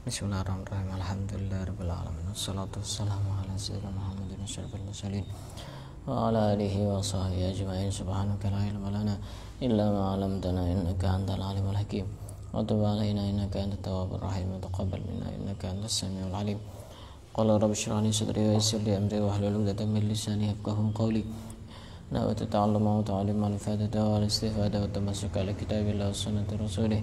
Bismillahirrahmanirrahim. Alhamdulillahirabbil alamin. Wassalatu wassalamu ala sayyidina Muhammadin asyrafil mursalin wa ala alihi wa sahbihi ajma'in. Subhanaka la ilma lana illa ma 'allamtana innaka antal alimul hakim. Wa tub 'alaina innaka antat tawwabur rahim. Wa taqabbal minna innaka antas samiul alim. Qala rabbi shrah li sadri wa yassir li amri wa hlul 'uqdatam min lisani yafqahu qawli. Nawaitu ta'alluma wa ta'allima al-fadata wal istifada wa tamassuka ala kitabillah wa sunnati rasulih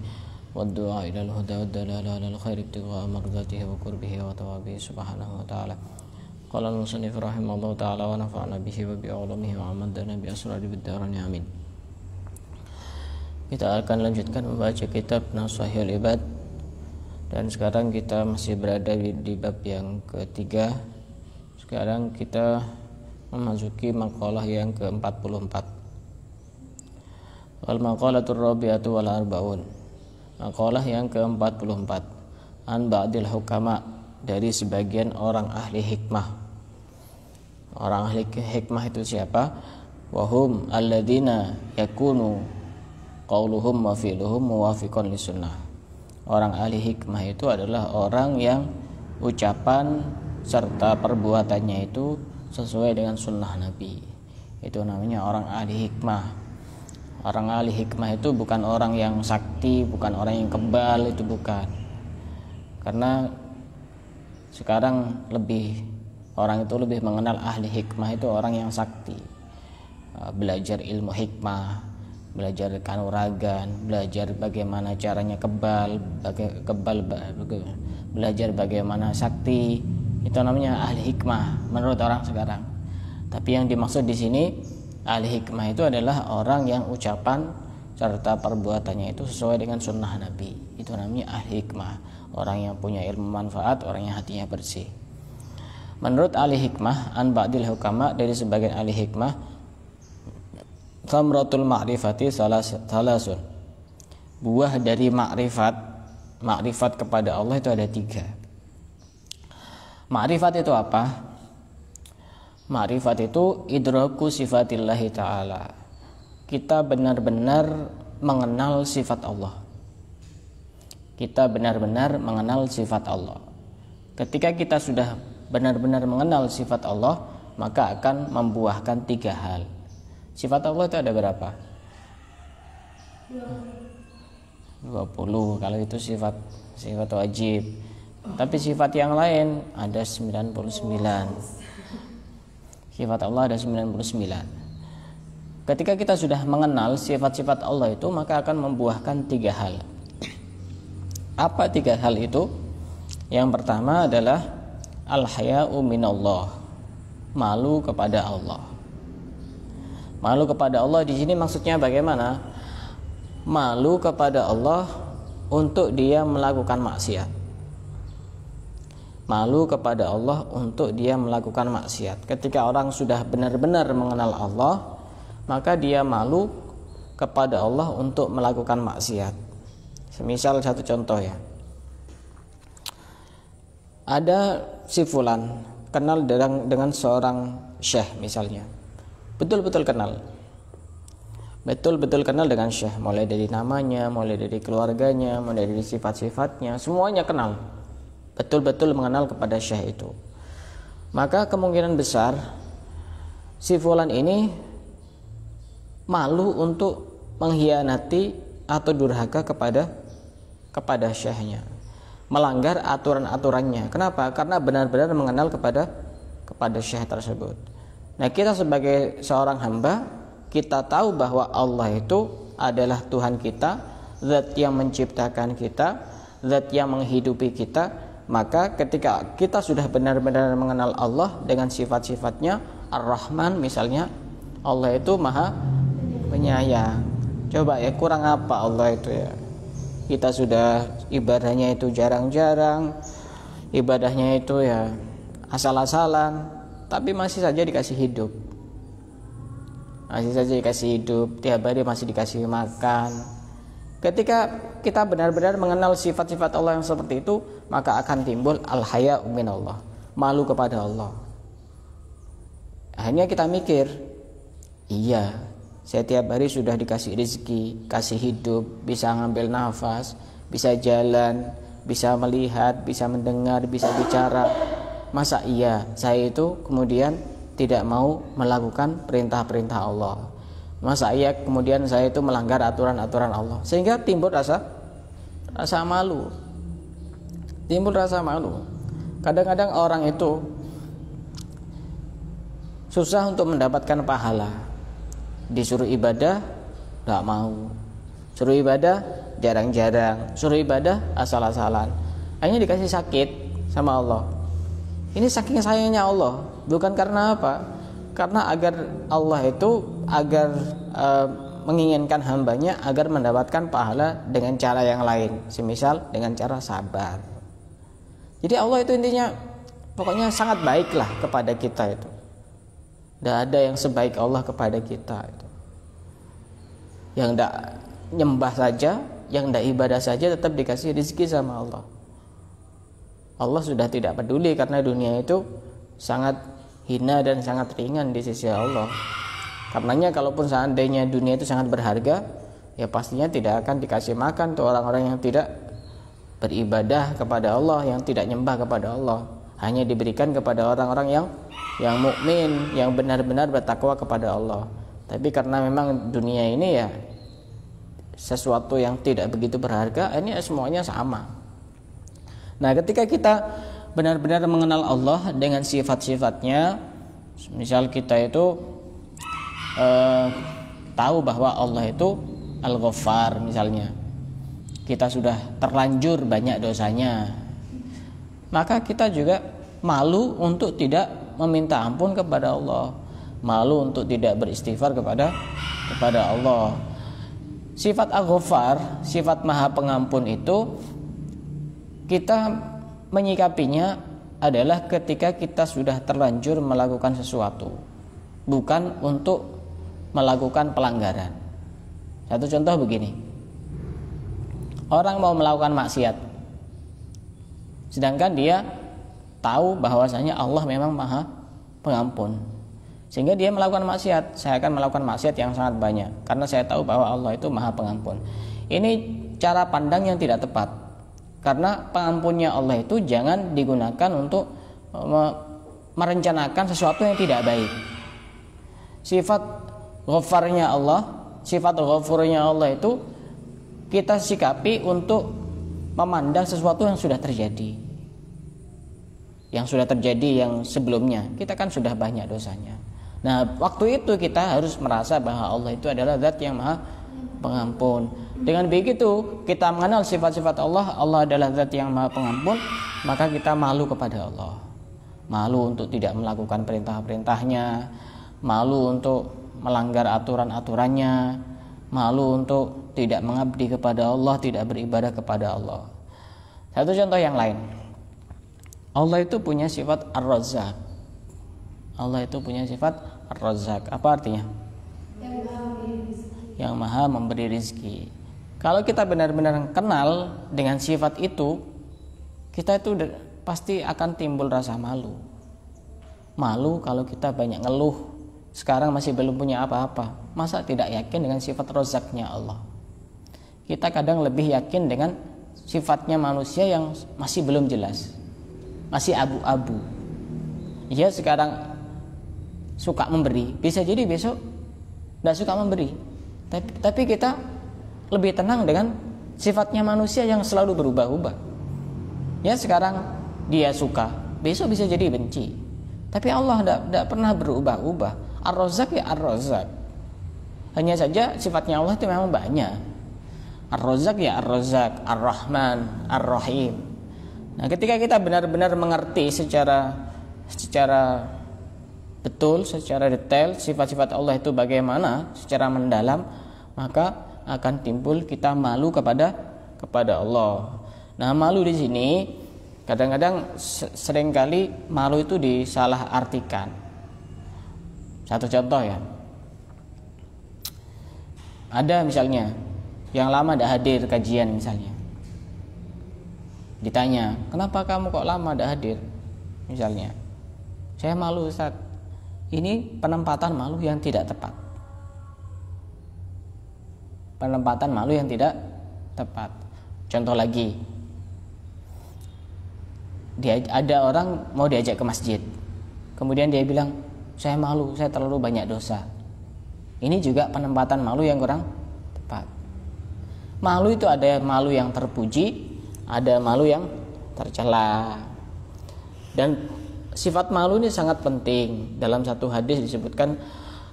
والدعاء إلى الهدى والدلالة على الخير ابتغاء مرضاته وقربه وثوابه سبحانه وتعالى. قال المصنف رحمه الله تعالى ونفعنا به وبعلومه وعمدنا بأسرار بالدارين آمين. Kita akan lanjutkan membaca kitab Nashihul Ibad, dan sekarang kita masih berada di bab yang ketiga. Sekarang kita memasuki maqalah yang ke-44. Wal maqalatur rabi'atu wal arba'un. Maqalah yang ke-44. An ba'dil hukama, dari sebagian orang ahli hikmah. Orang ahli hikmah itu siapa? Wahum alladzina yakunu qauluhum wa fi'luhum muwafiqan lisunnah. Orang ahli hikmah itu adalah orang yang ucapan serta perbuatannya itu sesuai dengan sunnah Nabi. Itu namanya orang ahli hikmah. Orang ahli hikmah itu bukan orang yang sakti, bukan orang yang kebal, itu bukan. Karena sekarang orang itu lebih mengenal ahli hikmah itu orang yang sakti. Belajar ilmu hikmah, belajar kanuragan, belajar bagaimana caranya belajar bagaimana sakti. Itu namanya ahli hikmah menurut orang sekarang. Tapi yang dimaksud di sini ahli hikmah itu adalah orang yang ucapan serta perbuatannya itu sesuai dengan sunnah Nabi. Itu namanya ahli hikmah, orang yang punya ilmu manfaat, orang yang hatinya bersih. Menurut ahli hikmah, an ba'dil hukama, dari sebagian ahli hikmah, thamratul ma'rifati salasun. Buah dari makrifat kepada Allah itu ada 3. Makrifat itu apa? Ma'rifat itu idraku sifatillahi ta'ala. Kita benar-benar mengenal sifat Allah. Kita benar-benar mengenal sifat Allah. Ketika kita sudah benar-benar mengenal sifat Allah, maka akan membuahkan 3 hal. Sifat Allah itu ada berapa? 20. Kalau itu sifat wajib. Tapi sifat yang lain ada 99. Sifat Allah ada 99. Ketika kita sudah mengenal sifat-sifat Allah itu, maka akan membuahkan 3 hal. Apa 3 hal itu? Yang pertama adalah al-haya'u minallah, malu kepada Allah. Malu kepada Allah di sini maksudnya bagaimana? Malu kepada Allah untuk dia melakukan maksiat. Malu kepada Allah untuk dia melakukan maksiat. Ketika orang sudah benar-benar mengenal Allah, maka dia malu kepada Allah untuk melakukan maksiat. Semisal satu contoh ya, ada si fulan kenal dengan seorang syekh misalnya, betul-betul kenal dengan syekh, mulai dari namanya, mulai dari keluarganya, mulai dari sifat-sifatnya, semuanya kenal, betul-betul mengenal kepada syekh itu. Maka kemungkinan besar si fulan ini malu untuk mengkhianati atau durhaka kepada syekhnya, melanggar aturan-aturannya. Kenapa? Karena benar-benar mengenal kepada syekh tersebut. Nah, kita sebagai seorang hamba, kita tahu bahwa Allah itu adalah Tuhan kita, zat yang menciptakan kita, zat yang menghidupi kita. Maka ketika kita sudah benar-benar mengenal Allah dengan sifat-sifatnya, Ar-Rahman misalnya, Allah itu maha penyayang. Coba ya, kurang apa Allah itu ya? Kita sudah ibadahnya itu jarang-jarang, ibadahnya itu ya asal-asalan, tapi masih saja dikasih hidup. Tiap hari masih dikasih makan. Ketika kita benar-benar mengenal sifat-sifat Allah yang seperti itu, maka akan timbul al-haya'u minallah, malu kepada Allah. Akhirnya kita mikir, iya, saya tiap hari sudah dikasih rezeki, kasih hidup, bisa ngambil nafas, bisa jalan, bisa melihat, bisa mendengar, bisa bicara. Masa iya saya itu kemudian tidak mau melakukan perintah-perintah Allah? Masa iya kemudian saya itu melanggar aturan-aturan Allah? Sehingga timbul rasa malu. Timbul rasa malu. Kadang-kadang orang itu susah untuk mendapatkan pahala. Disuruh ibadah gak mau, suruh ibadah jarang-jarang, suruh ibadah asal-asalan. Akhirnya dikasih sakit sama Allah. Ini saking sayangnya Allah. Bukan karena apa? Karena agar Allah itu menginginkan hambanya agar mendapatkan pahala dengan cara yang lain, semisal dengan cara sabar. Jadi Allah itu intinya pokoknya sangat baiklah kepada kita itu. Tidak ada yang sebaik Allah kepada kita itu. Yang tidak nyembah saja, yang tidak ibadah saja tetap dikasih rezeki sama Allah. Allah sudah tidak peduli karena dunia itu sangat hina dan sangat ringan di sisi Allah. Karenanya kalaupun seandainya dunia itu sangat berharga, ya pastinya tidak akan dikasih makan tuh orang-orang yang tidak beribadah kepada Allah, yang tidak nyembah kepada Allah. Hanya diberikan kepada orang-orang yang mukmin, yang benar-benar bertakwa kepada Allah. Tapi karena memang dunia ini ya sesuatu yang tidak begitu berharga, ini semuanya sama. Nah, ketika kita benar-benar mengenal Allah dengan sifat-sifatnya, misal kita itu tahu bahwa Allah itu Al-Ghaffar misalnya, kita sudah terlanjur banyak dosanya, maka kita juga malu untuk tidak meminta ampun kepada Allah, malu untuk tidak beristighfar kepada Allah. Sifat Al-Ghaffar, sifat Maha Pengampun itu kita menyikapinya adalah ketika kita sudah terlanjur melakukan sesuatu, bukan untuk melakukan pelanggaran. Satu contoh begini, orang mau melakukan maksiat, sedangkan dia tahu bahwasanya Allah memang Maha Pengampun, sehingga dia melakukan maksiat. Saya akan melakukan maksiat yang sangat banyak karena saya tahu bahwa Allah itu Maha Pengampun. Ini cara pandang yang tidak tepat, karena pengampunnya Allah itu jangan digunakan untuk merencanakan sesuatu yang tidak baik. Sifat Ghafarnya Allah, sifat Ghafurnya Allah itu kita sikapi untuk memandang sesuatu yang sudah terjadi, yang sebelumnya kita kan sudah banyak dosanya. Nah, waktu itu kita harus merasa bahwa Allah itu adalah zat yang Maha Pengampun. Dengan begitu kita mengenal sifat-sifat Allah, Allah adalah zat yang Maha Pengampun, maka kita malu kepada Allah, malu untuk tidak melakukan perintah-perintahnya, malu untuk melanggar aturan-aturannya, malu untuk tidak mengabdi kepada Allah, tidak beribadah kepada Allah. Satu contoh yang lain, Allah itu punya sifat Ar-Razzaq. Allah itu punya sifat Ar-Razzaq. Apa artinya? Yang Maha memberi rizki. Kalau kita benar-benar kenal dengan sifat itu, kita itu pasti akan timbul rasa malu. Malu kalau kita banyak ngeluh, sekarang masih belum punya apa-apa, masa tidak yakin dengan sifat Razzaqnya Allah? Kita kadang lebih yakin dengan sifatnya manusia yang masih belum jelas, masih abu-abu. Ya sekarang suka memberi, bisa jadi besok tidak suka memberi. Tapi kita lebih tenang dengan sifatnya manusia yang selalu berubah-ubah. Ya sekarang dia suka, besok bisa jadi benci. Tapi Allah tidak pernah berubah-ubah. Ar-Razzaq ya Ar-Razzaq. Hanya saja sifatnya Allah itu memang banyak. Ar-Razzaq ya Ar-Razzaq, Ar-Rahman, Ar-Rahim. Nah, ketika kita benar-benar mengerti secara betul, secara detail sifat-sifat Allah itu bagaimana, secara mendalam, maka akan timbul kita malu kepada Allah. Nah, malu di sini kadang-kadang seringkali malu itu disalahartikan. Satu contoh ya, ada misalnya yang lama tidak hadir kajian misalnya, ditanya, kenapa kamu kok lama tidak hadir? Misalnya, saya malu Ustaz. Ini penempatan malu yang tidak tepat. Penempatan malu yang tidak tepat. Contoh lagi, Ada orang mau diajak ke masjid, kemudian dia bilang, saya malu, saya terlalu banyak dosa. Ini juga penempatan malu yang kurang tepat. Malu itu ada malu yang terpuji, ada malu yang tercela. Dan sifat malu ini sangat penting. Dalam satu hadis disebutkan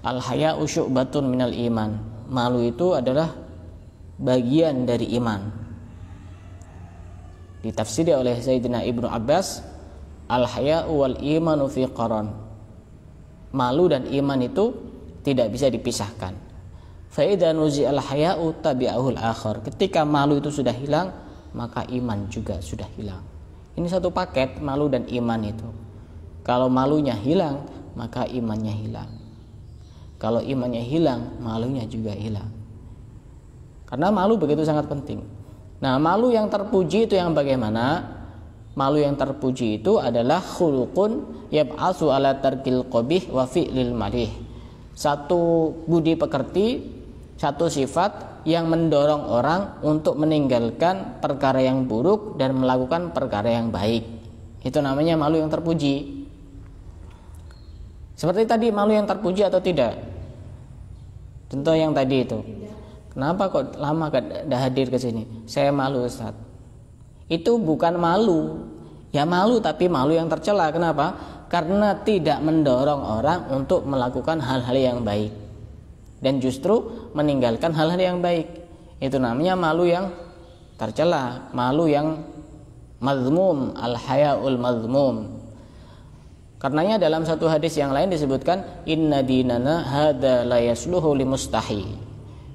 al-haya'u syu'batun minal iman. Malu itu adalah bagian dari iman. Ditafsiri oleh Sayyidina Ibnu Abbas, al-haya'u wal imanu fi qaran. Malu dan iman itu tidak bisa dipisahkan. Fa idza nuzi'al haya'u tabi'ahul akhar. Ketika malu itu sudah hilang, maka iman juga sudah hilang. Ini satu paket, malu dan iman itu. Kalau malunya hilang, maka imannya hilang. Kalau imannya hilang, malunya juga hilang. Karena malu begitu sangat penting. Nah, malu yang terpuji itu yang bagaimana? Malu yang terpuji itu adalah khuluqun yab'atsu ala tarkil qabih wa fi'lil malih. Satu budi pekerti, satu sifat yang mendorong orang untuk meninggalkan perkara yang buruk dan melakukan perkara yang baik. Itu namanya malu yang terpuji. Seperti tadi, malu yang terpuji atau tidak? Contoh yang tadi itu. Kenapa kok lama gak hadir ke sini? Saya malu, Ustaz. Itu bukan malu. Ya malu, tapi malu yang tercela. Kenapa? Karena tidak mendorong orang untuk melakukan hal-hal yang baik dan justru meninggalkan hal-hal yang baik. Itu namanya malu yang tercela, malu yang mazmum, al-haya'ul mazmum. Karenanya dalam satu hadis yang lain disebutkan, inna dinana hadza la yasluhu limustahi.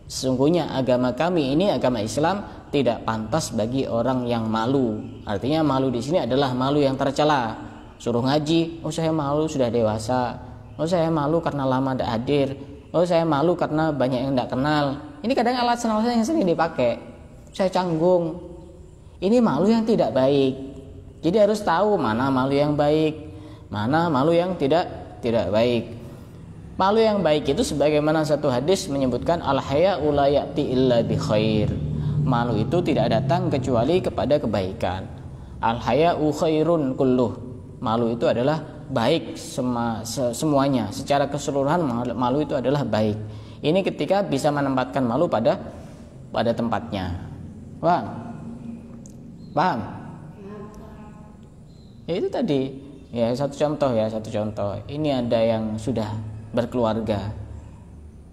Sesungguhnya agama kami ini, agama Islam, tidak pantas bagi orang yang malu. Artinya malu di sini adalah malu yang tercela. Suruh ngaji, oh saya malu sudah dewasa. Oh saya malu karena lama tidak hadir. Oh saya malu karena banyak yang tidak kenal. Ini kadang alasan-alasan yang sering dipakai. Saya canggung. Ini malu yang tidak baik. Jadi harus tahu mana malu yang baik, mana malu yang tidak baik. Malu yang baik itu sebagaimana satu hadis menyebutkan al-haya'u la ya'ti illa bi khair. Malu itu tidak datang kecuali kepada kebaikan. Al-haya'u khairun kulluh. Malu itu adalah baik semuanya. Secara keseluruhan malu itu adalah baik. Ini ketika bisa menempatkan malu pada tempatnya. Paham? Ya itu tadi. Ya satu contoh. Ini ada yang sudah berkeluarga.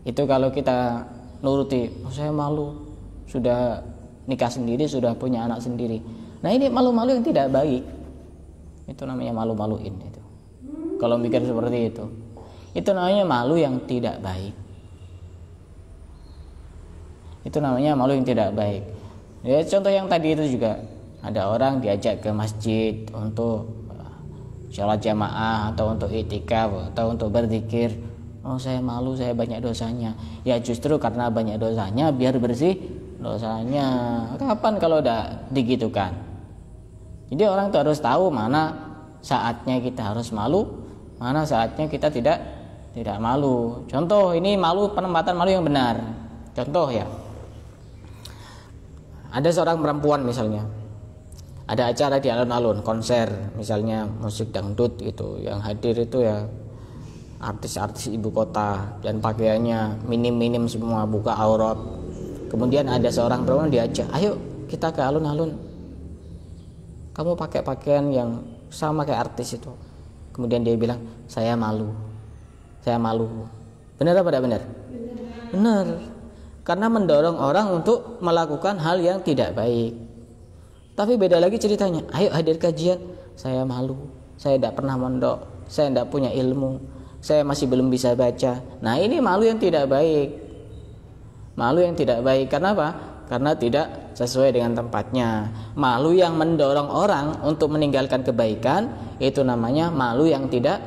Itu kalau kita nuruti, oh, saya malu, sudah nikah sendiri, sudah punya anak sendiri. Nah ini malu-malu yang tidak baik. Itu namanya malu-maluin itu. Kalau mikir seperti itu namanya malu yang tidak baik. Itu namanya malu yang tidak baik. Ya contoh yang tadi itu juga, ada orang diajak ke masjid untuk sholat jamaah atau untuk i'tikaf atau untuk berzikir. Oh saya malu, saya banyak dosanya. Ya justru karena banyak dosanya biar bersih dosanya. Kapan kalau udah digitukan? Jadi orang itu harus tahu mana saatnya kita harus malu, mana saatnya kita tidak malu. Contoh ini malu, penempatan malu yang benar. Contoh ya, ada seorang perempuan misalnya, ada acara di alun-alun, konser misalnya musik dangdut gitu, yang hadir itu ya artis-artis ibu kota dan pakaiannya minim-minim semua, buka aurat. Kemudian ada seorang perempuan diajak, ayo kita ke alun-alun, kamu pakai pakaian yang sama kayak artis itu. Kemudian dia bilang, saya malu. Benar apa tidak benar? Benar. Karena mendorong orang untuk melakukan hal yang tidak baik. Tapi beda lagi ceritanya, ayo hadir kajian, saya malu, saya tidak pernah mondok, saya tidak punya ilmu, saya masih belum bisa baca. Nah ini malu yang tidak baik. Malu yang tidak baik, karena apa? Karena tidak sesuai dengan tempatnya. Malu yang mendorong orang untuk meninggalkan kebaikan, itu namanya malu yang tidak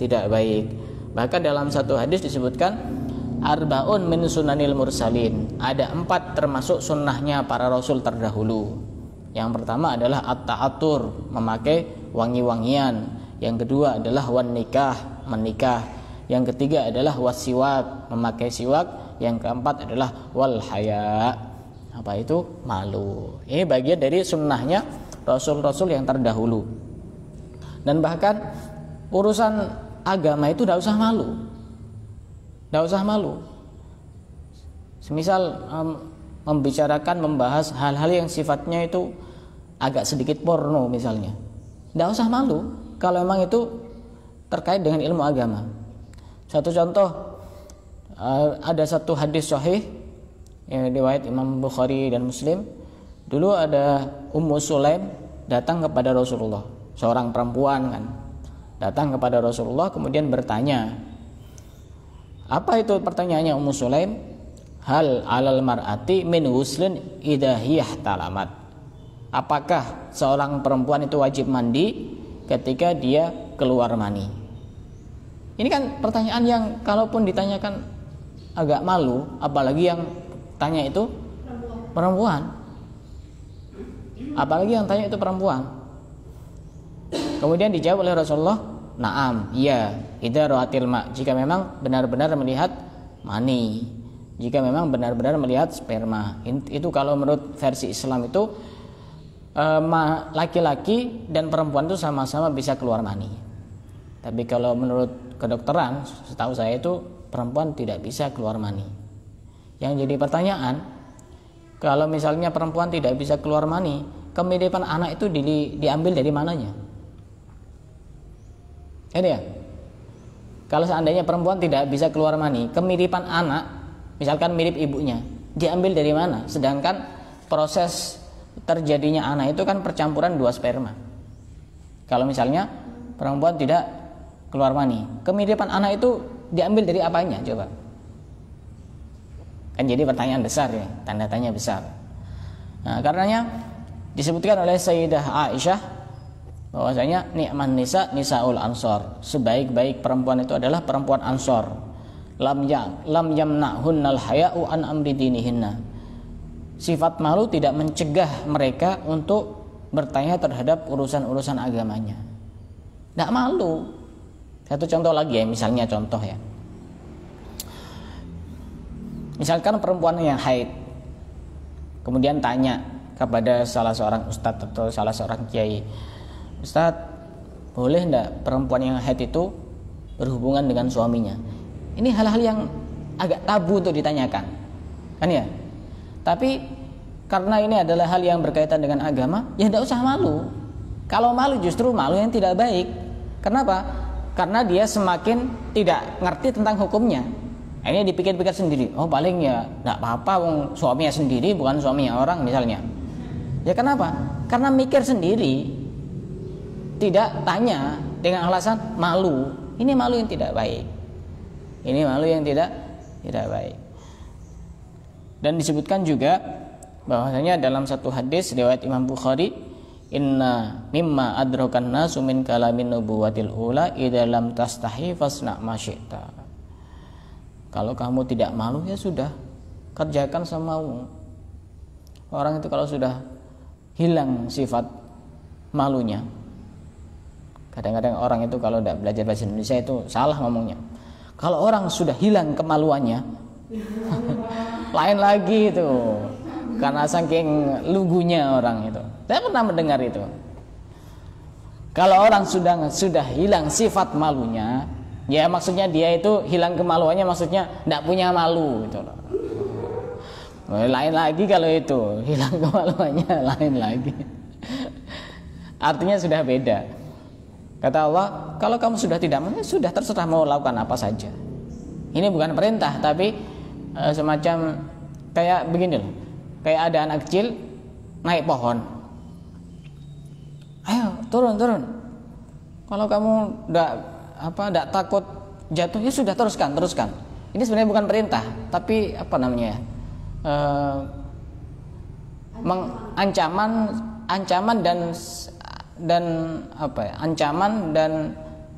baik. Bahkan dalam satu hadis disebutkan arba'un min sunanil mursalin. Ada 4 termasuk sunnahnya para rasul terdahulu. Yang pertama adalah at-ta'atur, memakai wangi-wangian. Yang kedua adalah wan nikah, menikah. Yang ketiga adalah wasiwak, memakai siwak. Yang keempat adalah wal haya. Apa itu? Malu. Ini bagian dari sunnahnya rasul-rasul yang terdahulu. Dan bahkan urusan agama itu tidak usah malu. Tidak usah malu. Semisal membahas hal-hal yang sifatnya itu agak sedikit porno misalnya, tidak usah malu kalau memang itu terkait dengan ilmu agama. Satu contoh, ada satu hadis sahih yang riwayat Imam Bukhari dan Muslim. Dulu ada Ummu Sulaim datang kepada Rasulullah, seorang perempuan kan, datang kepada Rasulullah kemudian bertanya. Apa itu pertanyaannya Ummu Sulaim? Hal alal mar'ati min huslin idza hiya talamat. Apakah seorang perempuan itu wajib mandi ketika dia keluar mani? Ini kan pertanyaan yang kalaupun ditanyakan agak malu, apalagi yang tanya itu perempuan. Apalagi yang tanya itu perempuan. Kemudian dijawab oleh Rasulullah, "Na'am, iya, idza ra'atil ma'." Jika memang benar-benar melihat mani, jika memang benar-benar melihat sperma. Itu kalau menurut versi Islam itu laki-laki dan perempuan itu sama-sama bisa keluar mani. Tapi kalau menurut kedokteran, setahu saya itu perempuan tidak bisa keluar mani. Yang jadi pertanyaan, kalau misalnya perempuan tidak bisa keluar mani, kemiripan anak itu diambil dari mananya? Ini ya. Kalau seandainya perempuan tidak bisa keluar mani, kemiripan anak, misalkan mirip ibunya, diambil dari mana? Sedangkan proses terjadinya anak itu kan percampuran dua sperma. Kalau misalnya perempuan tidak keluar mani, kemiripan anak itu diambil dari apanya? Coba. Kan jadi pertanyaan besar ya, tanda tanya besar. Nah, karenanya disebutkan oleh Sayyidah Aisyah bahwasanya ni'man nisa nisaul ansor, sebaik-baik perempuan itu adalah perempuan ansor. Lam yamna'hunnal haya'u an amri dinihinna. Sifat malu tidak mencegah mereka untuk bertanya terhadap urusan-urusan agamanya. Tidak malu. Satu contoh lagi ya, misalnya contoh ya. Misalkan perempuan yang haid, kemudian tanya kepada salah seorang ustadz atau salah seorang kiai, "Ustadz, boleh tidak perempuan yang haid itu berhubungan dengan suaminya?" Ini hal-hal yang agak tabu untuk ditanyakan, kan ya? Tapi karena ini adalah hal yang berkaitan dengan agama, ya tidak usah malu. Kalau malu justru malu yang tidak baik. Kenapa? Karena dia semakin tidak ngerti tentang hukumnya. Ini dipikir-pikir sendiri. Oh paling ya tidak apa-apa, suaminya sendiri bukan suaminya orang misalnya. Ya kenapa? Karena mikir sendiri, tidak tanya dengan alasan malu. Ini malu yang tidak baik. Ini malu yang tidak baik. Dan disebutkan juga bahwasanya dalam satu hadis riwayat Imam Bukhari, "Inna mimma adrakan nasu min kalamin nubuwatil ula idza lam tastahi fasna ma syi'ta." Kalau kamu tidak malu ya sudah, kerjakan semaumu. Orang itu kalau sudah hilang sifat malunya. Kadang-kadang orang itu kalau tidak belajar bahasa Indonesia itu salah ngomongnya. Kalau orang sudah hilang kemaluannya, lain lagi itu. Karena saking lugunya orang itu. Saya pernah mendengar itu. Kalau orang sudah hilang sifat malunya, ya maksudnya dia itu hilang kemaluannya, maksudnya tidak punya malu gitu loh. Lain lagi kalau itu, hilang kemaluannya lain lagi. Artinya sudah beda. Kata Allah, kalau kamu sudah tidak mau, sudah terserah mau lakukan apa saja. Ini bukan perintah, tapi semacam kayak begini loh. Kayak ada anak kecil naik pohon. Ayo turun. Kalau kamu tidak takut jatuh, ya sudah teruskan. Ini sebenarnya bukan perintah, tapi apa namanya? Ancaman dan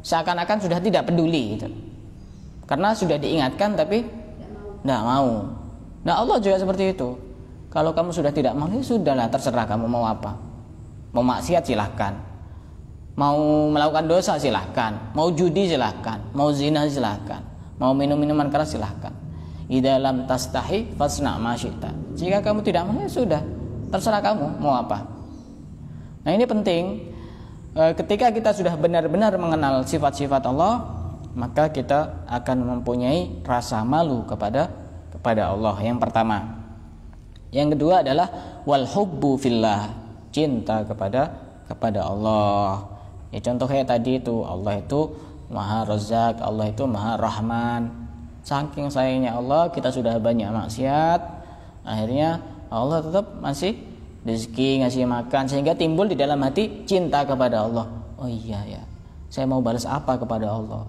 seakan-akan sudah tidak peduli gitu. Karena sudah diingatkan tapi tidak mau. Nah Allah juga seperti itu. Kalau kamu sudah tidak mau, ya sudahlah, terserah kamu mau apa. Mau maksiat silahkan, mau melakukan dosa silahkan, mau judi silahkan, mau zina silahkan, mau minum minuman keras silahkan. Idza lam tastahi fasna ma syi'ta. Jika kamu tidak mau, ya sudah, terserah kamu mau apa. Nah ini penting. ketika kita sudah benar-benar mengenal sifat-sifat Allah, maka kita akan mempunyai rasa malu kepada Allah. Yang pertama. Yang kedua adalah wal hubbu fillah, cinta kepada Allah. Ya, contohnya tadi itu, Allah itu Maha Razzaq, Allah itu Maha Rahman. Saking sayangnya Allah, kita sudah banyak maksiat, akhirnya Allah tetap masih rezeki, ngasih makan, sehingga timbul di dalam hati cinta kepada Allah. Oh iya ya, saya mau balas apa kepada Allah?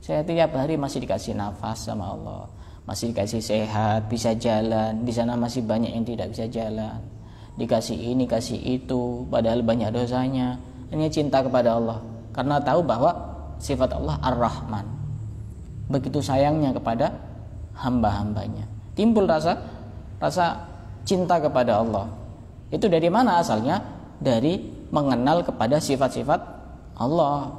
Saya tiap hari masih dikasih nafas sama Allah, masih dikasih sehat, bisa jalan. Di sana masih banyak yang tidak bisa jalan, dikasih ini, kasih itu, padahal banyak dosanya. Ini cinta kepada Allah, karena tahu bahwa sifat Allah Ar-Rahman, begitu sayangnya kepada hamba-hambanya. Timbul rasa cinta kepada Allah. Itu dari mana asalnya? Dari mengenal kepada sifat-sifat Allah.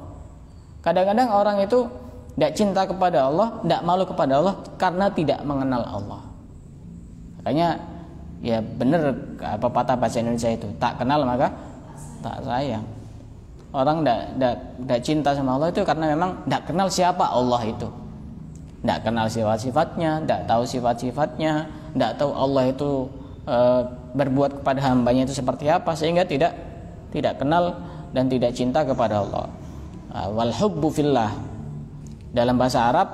Kadang-kadang orang itu tidak cinta kepada Allah, tidak malu kepada Allah karena tidak mengenal Allah. Makanya ya benar apa patah bahasa Indonesia itu, tak kenal maka tak sayang. Orang tidak cinta sama Allah itu karena memang tidak kenal siapa Allah itu, tidak kenal sifat-sifatnya, tidak tahu sifat-sifatnya, tidak tahu Allah itu berbuat kepada hambanya itu seperti apa, sehingga tidak kenal dan tidak cinta kepada Allah. Wal hubbu fillah. Dalam bahasa Arab,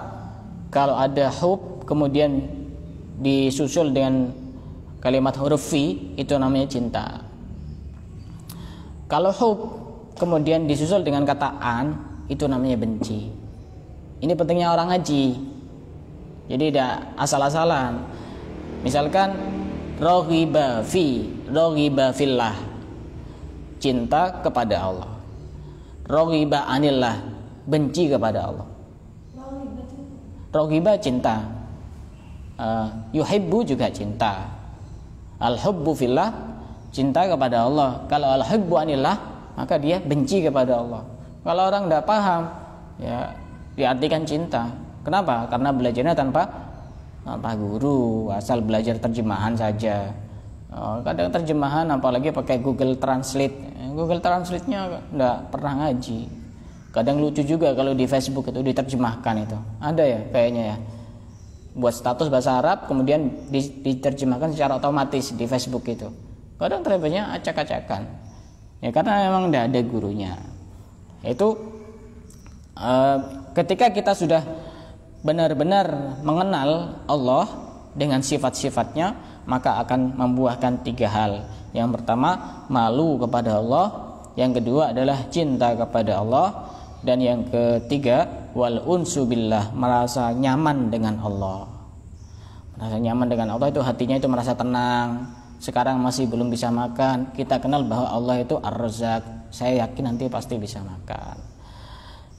kalau ada hub kemudian disusul dengan kalimat huruf fi, itu namanya cinta. Kalau hub kemudian disusul dengan kata an, itu namanya benci. Ini pentingnya orang ngaji. Jadi tidak asal-asalan. Misalkan raghiba fillah, cinta kepada Allah. Raghiba anillah, benci kepada Allah. Raghiba cinta, yuhibbu juga cinta. Al-hubbu fillah, cinta kepada Allah. Kalau al-hubbu anillah, maka dia benci kepada Allah. Kalau orang tidak paham, ya diartikan cinta. Kenapa? Karena belajarnya tanpa guru, asal belajar terjemahan saja. Kadang terjemahan apalagi pakai Google Translate. Google Translate-nya tidak pernah ngaji. Kadang lucu juga kalau di Facebook itu diterjemahkan itu. Ada ya kayaknya ya. Buat status bahasa Arab kemudian diterjemahkan secara otomatis di Facebook itu. Kadang terjemahnya acak-acakan. Ya karena memang tidak ada gurunya. Itu ketika kita sudah benar-benar mengenal Allah dengan sifat-sifatnya, maka akan membuahkan 3 hal. Yang pertama, malu kepada Allah. Yang kedua adalah cinta kepada Allah. Dan yang ketiga, wal unsu billah, merasa nyaman dengan Allah. Merasa nyaman dengan Allah itu hatinya itu merasa tenang. Sekarang masih belum bisa makan, kita kenal bahwa Allah itu Ar-Razzaq. Saya yakin nanti pasti bisa makan.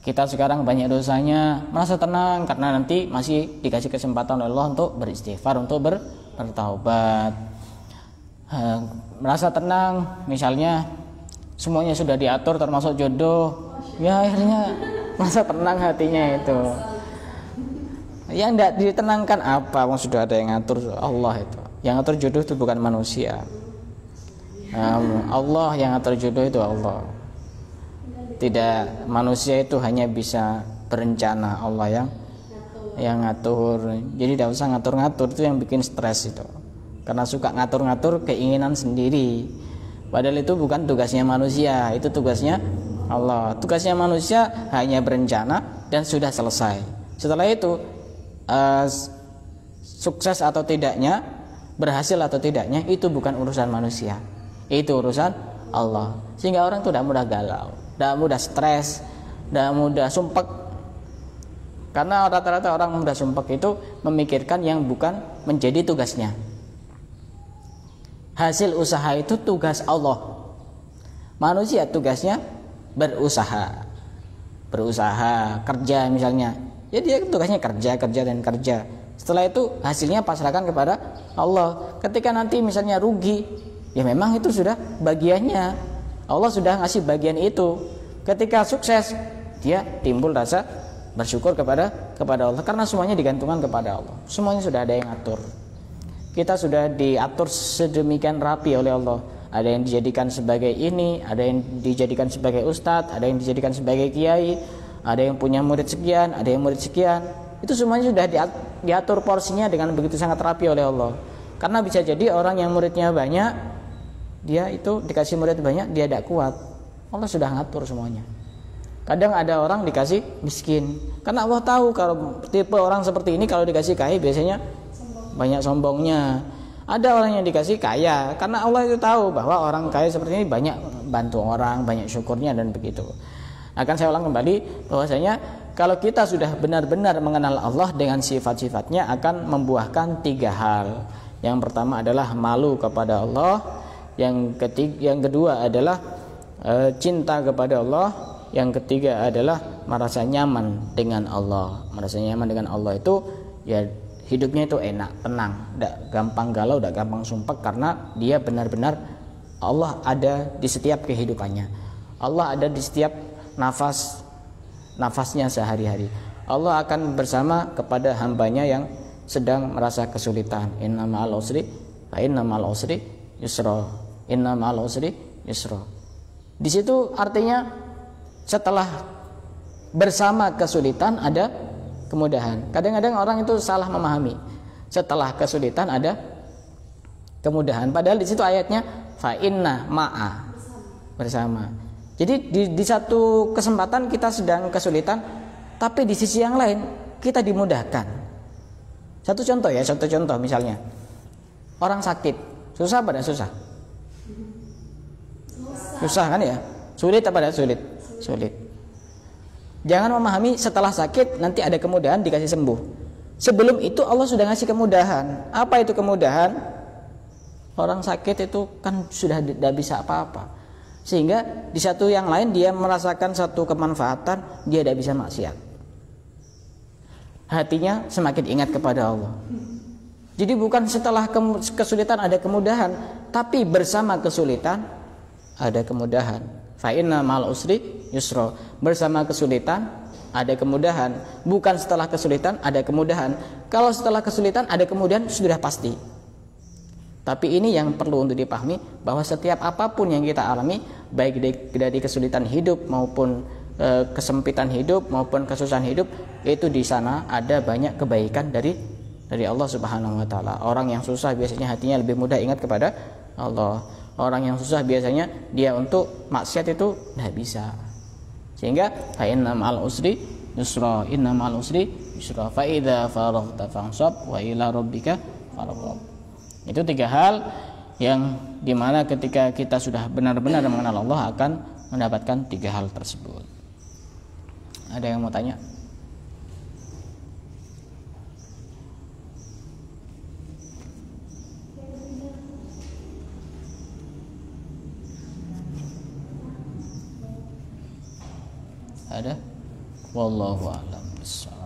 Kita sekarang banyak dosanya, merasa tenang karena nanti masih dikasih kesempatan oleh Allah untuk beristighfar, untuk bertaubat. Merasa tenang, misalnya semuanya sudah diatur termasuk jodoh, ya akhirnya merasa tenang hatinya itu. Yang tidak ditenangkan apa? Wong sudah ada yang ngatur, Allah itu. Yang ngatur jodoh itu bukan manusia. Allah yang ngatur jodoh itu Allah. Tidak, manusia itu hanya bisa berencana, Allah yang ngatur. Jadi tidak usah ngatur-ngatur, itu yang bikin stres itu. Karena suka ngatur-ngatur keinginan sendiri. Padahal itu bukan tugasnya manusia, itu tugasnya Allah. Tugasnya manusia hanya berencana dan sudah selesai. Setelah itu sukses atau tidaknya, berhasil atau tidaknya, itu bukan urusan manusia, itu urusan Allah. Sehingga orang itu tidak mudah galau, tidak mudah stres, tidak mudah sumpek. Karena rata-rata orang mudah sumpek itu memikirkan yang bukan menjadi tugasnya. Hasil usaha itu tugas Allah. Manusia tugasnya berusaha, kerja misalnya. Ya dia tugasnya kerja dan kerja. Setelah itu hasilnya pasrahkan kepada Allah. Ketika nanti misalnya rugi, ya memang itu sudah bagiannya. Allah sudah ngasih bagian itu. Ketika sukses, dia timbul rasa bersyukur kepada Allah, karena semuanya digantungkan kepada Allah. Semuanya sudah ada yang atur. Kita sudah diatur sedemikian rapi oleh Allah. ada yang dijadikan sebagai ini, ada yang dijadikan sebagai ustadz, ada yang dijadikan sebagai kiai, ada yang punya murid sekian, ada yang murid sekian. Itu semuanya sudah diatur porsinya dengan begitu sangat rapi oleh Allah. Karena bisa jadi orang yang muridnya banyak, dia itu dikasih murid banyak, dia tidak kuat. Allah sudah ngatur semuanya. Kadang ada orang dikasih miskin, karena Allah tahu kalau tipe orang seperti ini kalau dikasih kaya biasanya banyak sombongnya. Ada orang yang dikasih kaya, karena Allah itu tahu bahwa orang kaya seperti ini banyak bantu orang, banyak syukurnya dan begitu. Akan saya ulang kembali bahwasanya kalau kita sudah benar-benar mengenal Allah dengan sifat-sifatnya akan membuahkan 3 hal. Yang pertama adalah malu kepada Allah, yang kedua adalah cinta kepada Allah, yang ketiga adalah merasa nyaman dengan Allah. Merasa nyaman dengan Allah itu ya hidupnya itu enak, tenang, tidak gampang galau, tidak gampang sumpek, karena dia benar-benar Allah ada di setiap kehidupannya. Allah ada di setiap nafasnya sehari-hari. Allah akan bersama kepada hambanya yang sedang merasa kesulitan. Inna ma'al usri fa inna ma'al usri yusra. Inna ma'al usri yusra. Di situ artinya setelah bersama kesulitan ada kemudahan. Kadang-kadang orang itu salah memahami. Setelah kesulitan ada kemudahan. Padahal di situ ayatnya fa inna ma'a, bersama. Jadi di satu kesempatan kita sedang kesulitan, tapi di sisi yang lain kita dimudahkan. Satu contoh misalnya. Orang sakit, susah pada susah? Susah kan ya? Sulit apa tidak sulit? Sulit. Jangan memahami setelah sakit nanti ada kemudahan dikasih sembuh. Sebelum itu Allah sudah ngasih kemudahan. Apa itu kemudahan? Orang sakit itu kan sudah tidak bisa apa-apa, sehingga di satu yang lain dia merasakan satu kemanfaatan, dia tidak bisa maksiat. Hatinya semakin ingat kepada Allah. Jadi bukan setelah kesulitan ada kemudahan, tapi bersama kesulitan ada kemudahan. Fa inna ma'al usri yusra. Bersama kesulitan ada kemudahan, bukan setelah kesulitan ada kemudahan. Kalau setelah kesulitan ada kemudahan sudah pasti. Tapi ini yang perlu untuk dipahami, bahwa setiap apapun yang kita alami, baik dari kesulitan hidup maupun kesempitan hidup maupun kesusahan hidup, itu di sana ada banyak kebaikan dari Allah Subhanahu wa taala. Orang yang susah biasanya hatinya lebih mudah ingat kepada Allah. Orang yang susah biasanya dia untuk maksiat itu tidak bisa. Sehingga fa inna ma'al usri yusra, inna ma'al usri yusra, fa idza faraghta fansab wa ila rabbika farghab. Itu 3 hal yang dimana ketika kita sudah benar-benar mengenal Allah akan mendapatkan 3 hal tersebut. Ada yang mau tanya? Ada? Wallahu a'lam bishawab.